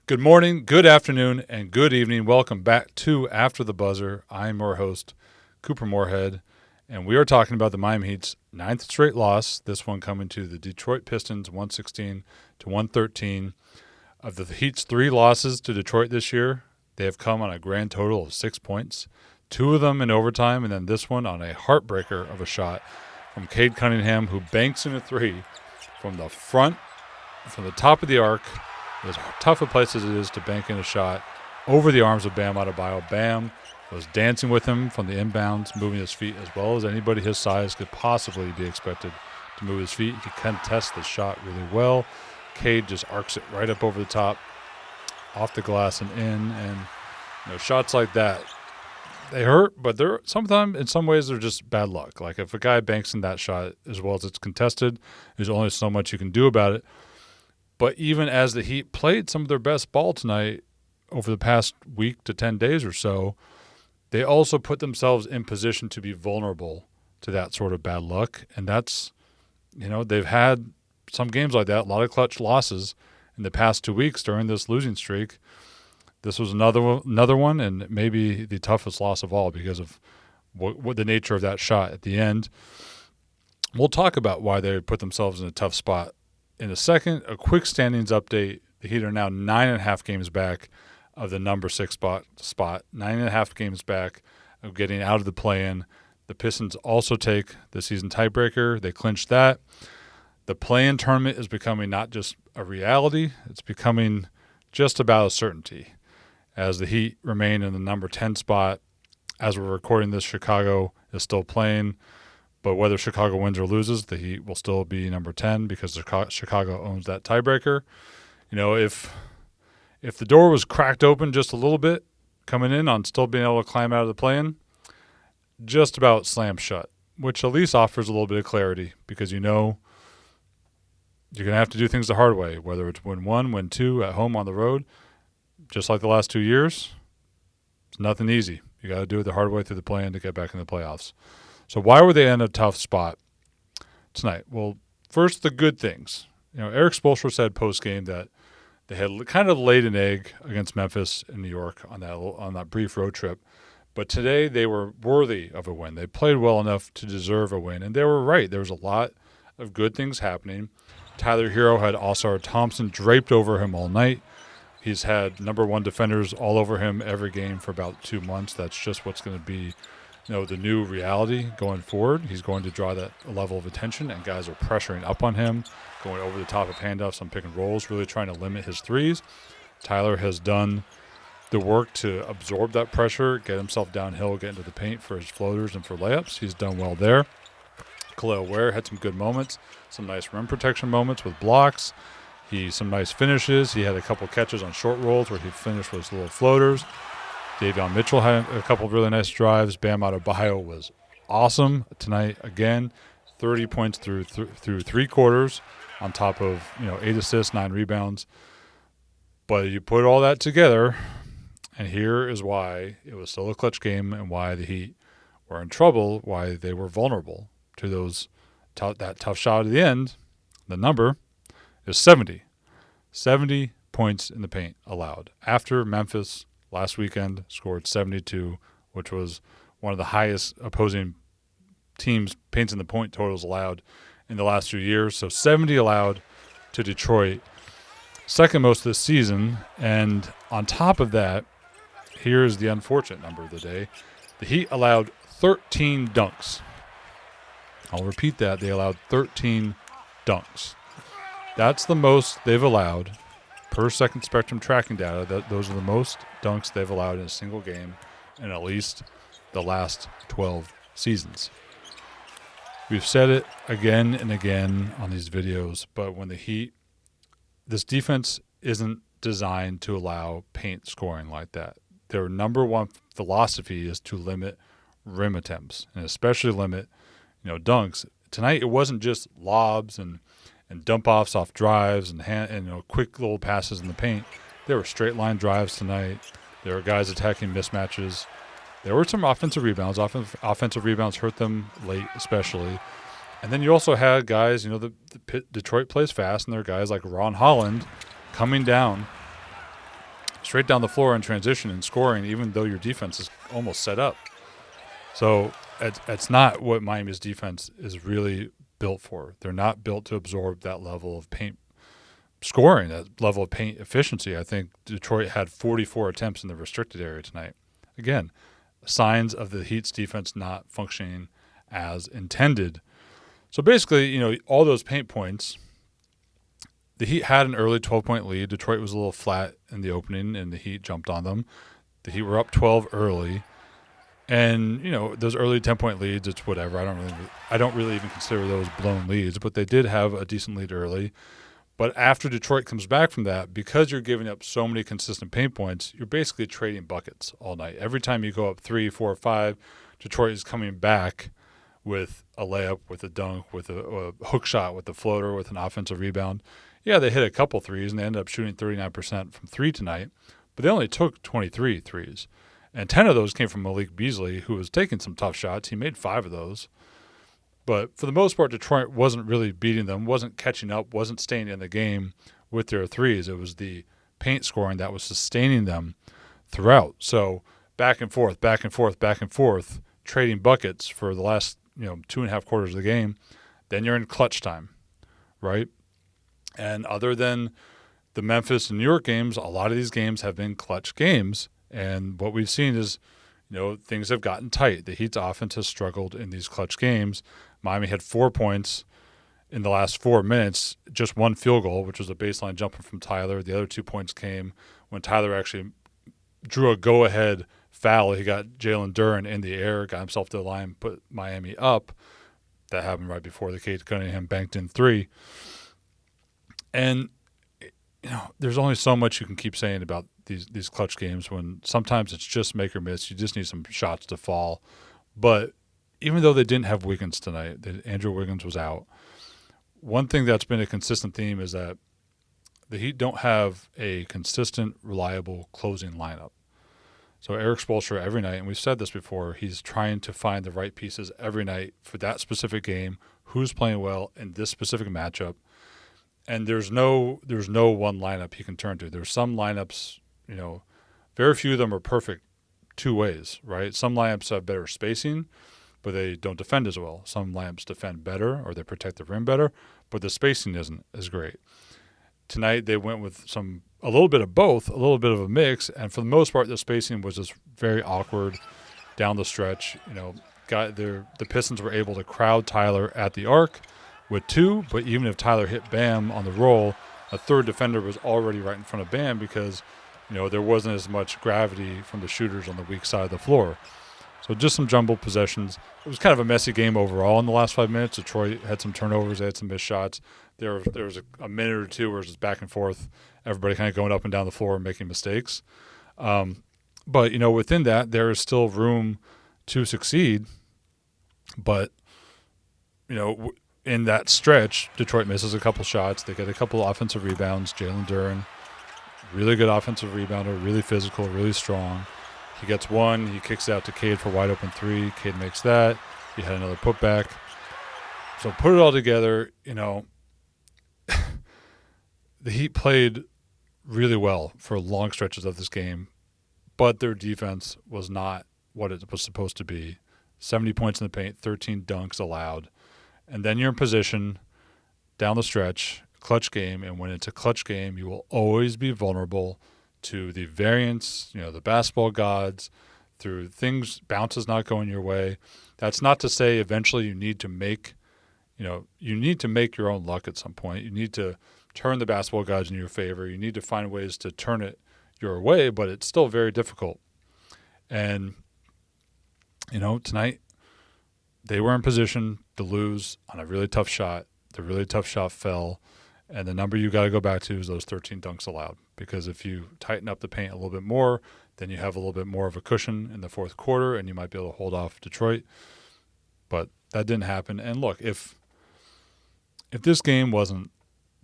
Good morning, good afternoon, and good evening. Welcome back to After the Buzzer. I'm your host, Couper Moorhead, and we are talking about the Miami Heat's ninth straight loss, this one coming to the Detroit Pistons, 116-113. Of the Heat's 3 losses to Detroit this year, they have come on a grand total of 6 points, 2 of them in overtime, and then this one on a heartbreaker of a shot from Cade Cunningham, who banks in a 3 from the front, from the top of the arc. As tough a place as it is to bank in a shot over the arms of Bam Adebayo. Bam was dancing with him from the inbounds, moving his feet as well as anybody his size could possibly be expected to move his feet. He contests the shot really well. Cade just arcs it right up over the top, off the glass and in. And shots like that, they hurt, but they're sometimes, in some ways, they're just bad luck. Like if a guy banks in that shot as well as it's contested, there's only so much you can do about it. But even as the Heat played some of their best ball tonight over the past week to 10 days or so, they also put themselves in position to be vulnerable to that sort of bad luck. And that's, they've had some games like that, a lot of clutch losses in the past 2 weeks during this losing streak. This was another one, and maybe the toughest loss of all because of what the nature of that shot at the end. We'll talk about why they put themselves in a tough spot in a second. A quick standings update. The Heat are now 9.5 games back of the number 6 spot. 9.5 games back of getting out of the play-in. The Pistons also take the season tiebreaker. They clinched that. The play-in tournament is becoming not just a reality, it's becoming just about a certainty. As the Heat remain in the number 10 spot, as we're recording this, Chicago is still playing. But whether Chicago wins or loses, the Heat will still be number 10 because Chicago owns that tiebreaker. If the door was cracked open just a little bit coming in on still being able to climb out of the play-in, just about slammed shut, which at least offers a little bit of clarity because you're going to have to do things the hard way, whether it's win 1, win 2, at home, on the road. Just like the last 2 years, it's nothing easy. You got to do it the hard way through the play-in to get back in the playoffs. So why were they in a tough spot tonight? Well, first, the good things. Eric Spoelstra said post-game that they had kind of laid an egg against Memphis and New York on that brief road trip. But today they were worthy of a win. They played well enough to deserve a win, and they were right. There was a lot of good things happening. Tyler Hero had Oscar Thompson draped over him all night. He's had number 1 defenders all over him every game for about 2 months. That's just what's going to be the new reality going forward. He's going to draw that level of attention, and guys are pressuring up on him, going over the top of handoffs on pick and rolls, really trying to limit his threes. Tyler has done the work to absorb that pressure, get himself downhill, get into the paint for his floaters and for layups. He's done well there. Khalil Ware had some good moments, some nice rim protection moments with blocks. Some nice finishes. He had a couple catches on short rolls where he finished with his little floaters. Davion Mitchell had a couple of really nice drives. Bam Adebayo was awesome tonight again. 30 points through 3 quarters on top of 8 assists, 9 rebounds. But you put all that together, and here is why it was still a clutch game and why the Heat were in trouble, why they were vulnerable to that tough shot at the end. The number is 70. 70 points in the paint allowed. After Memphis last weekend scored 72, which was one of the highest opposing teams' paints in the point totals allowed in the last 2 years. So 70 allowed to Detroit, second most this season. And on top of that, here's the unfortunate number of the day. The Heat allowed 13 dunks. I'll repeat that. They allowed 13 dunks. That's the most they've allowed per second spectrum tracking data. Those are the most dunks they've allowed in a single game in at least the last 12 seasons. We've said it again and again on these videos, but when the Heat, this defense isn't designed to allow paint scoring like that. Their number 1 philosophy is to limit rim attempts and especially limit, dunks. Tonight it wasn't just lobs and dump offs off drives and quick little passes in the paint. There were straight line drives tonight. There were guys attacking mismatches. There were some offensive rebounds. Offensive rebounds hurt them late, especially. And then you also had guys, Detroit plays fast, and there are guys like Ron Holland coming down straight down the floor in transition and scoring, even though your defense is almost set up. So it's not what Miami's defense is really built for. They're not built to absorb that level of paint scoring, that level of paint efficiency. I think Detroit had 44 attempts in the restricted area tonight. Again, signs of the Heat's defense not functioning as intended. So basically, all those paint points, the Heat had an early 12-point lead. Detroit was a little flat in the opening, and the Heat jumped on them. The Heat were up 12 early. And, those early 10-point leads, it's whatever. I don't really even consider those blown leads, but they did have a decent lead early. But after Detroit comes back from that, because you're giving up so many consistent paint points, you're basically trading buckets all night. Every time you go up 3, 4, 5, Detroit is coming back with a layup, with a dunk, with a hook shot, with a floater, with an offensive rebound. Yeah, they hit a couple threes, and they ended up shooting 39% from 3 tonight, but they only took 23 threes. And 10 of those came from Malik Beasley, who was taking some tough shots. He made 5 of those. But for the most part, Detroit wasn't really beating them, wasn't catching up, wasn't staying in the game with their threes. It was the paint scoring that was sustaining them throughout. So back and forth, back and forth, back and forth, trading buckets for the last 2.5 quarters of the game. Then you're in clutch time, right? And other than the Memphis and New York games, a lot of these games have been clutch games. And what we've seen is, things have gotten tight. The Heat's offense has struggled in these clutch games. Miami had 4 points in the last 4 minutes, just one field goal, which was a baseline jumper from Tyler. The other 2 points came when Tyler actually drew a go-ahead foul. He got Jalen Duren in the air, got himself to the line, put Miami up. That happened right before the Cade Cunningham banked in 3. And, there's only so much you can keep saying about these clutch games when sometimes it's just make or miss. You just need some shots to fall. But even though they didn't have Wiggins tonight, Andrew Wiggins was out, one thing that's been a consistent theme is that the Heat don't have a consistent, reliable closing lineup. So Eric Spoelstra every night, and we've said this before, he's trying to find the right pieces every night for that specific game, who's playing well in this specific matchup. And there's no one lineup he can turn to. There's some lineups, very few of them are perfect two ways, right? Some lineups have better spacing, but they don't defend as well. Some lineups defend better or they protect the rim better, but the spacing isn't as great. Tonight they went with a little bit of both, a little bit of a mix, and for the most part the spacing was just very awkward down the stretch. The Pistons were able to crowd Tyler at the arc with 2, but even if Tyler hit Bam on the roll, a third defender was already right in front of Bam because, there wasn't as much gravity from the shooters on the weak side of the floor. So just some jumbled possessions. It was kind of a messy game overall in the last 5 minutes. Detroit had some turnovers. They had some missed shots. There was a minute or two where it was back and forth, everybody kind of going up and down the floor and making mistakes. But, within that, there is still room to succeed. But, in that stretch, Detroit misses a couple shots. They get a couple offensive rebounds. Jalen Duren, really good offensive rebounder, really physical, really strong. He gets one. He kicks it out to Cade for wide open 3. Cade makes that. He had another putback. So put it all together, the Heat played really well for long stretches of this game, but their defense was not what it was supposed to be. 70 points in the paint, 13 dunks allowed. And then you're in position down the stretch, clutch game, and when it's a clutch game, you will always be vulnerable to the variance, the basketball gods, through things, bounces not going your way. That's not to say eventually you need to make your own luck at some point. You need to turn the basketball gods in your favor. You need to find ways to turn it your way, but it's still very difficult. And, tonight they were in position to lose on a really tough shot. The really tough shot fell, and the number you got to go back to is those 13 dunks allowed. Because if you tighten up the paint a little bit more, then you have a little bit more of a cushion in the fourth quarter, and you might be able to hold off Detroit. But that didn't happen. And look, if this game wasn't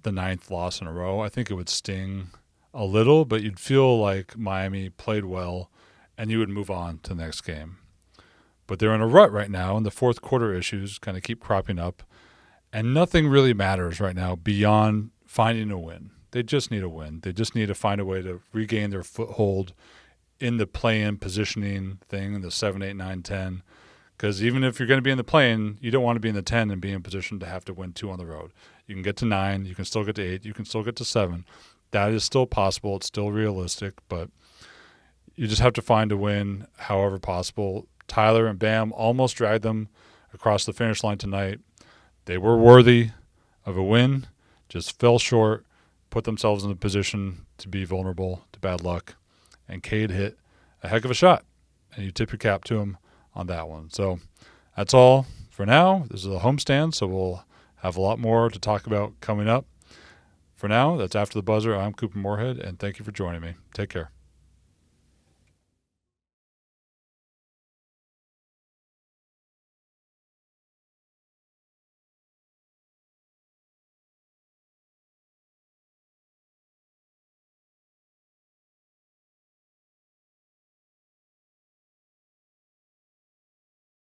the 9th loss in a row, I think it would sting a little, but you'd feel like Miami played well, and you would move on to the next game. But they're in a rut right now, and the fourth quarter issues kind of keep cropping up, and nothing really matters right now beyond finding a win. They just need a win. They just need to find a way to regain their foothold in the play-in positioning thing, the 7, 8, 9, 10. Because even if you're going to be in the play-in, you don't want to be in the 10 and be in position to have to win 2 on the road. You can get to 9. You can still get to 8. You can still get to 7. That is still possible. It's still realistic, but you just have to find a win however possible. Tyler and Bam almost dragged them across the finish line tonight. They were worthy of a win, just fell short, put themselves in a position to be vulnerable to bad luck, and Cade hit a heck of a shot, and you tip your cap to him on that one. So that's all for now. This is a homestand, so we'll have a lot more to talk about coming up. For now, that's After the Buzzer. I'm Couper Moorhead, and thank you for joining me. Take care.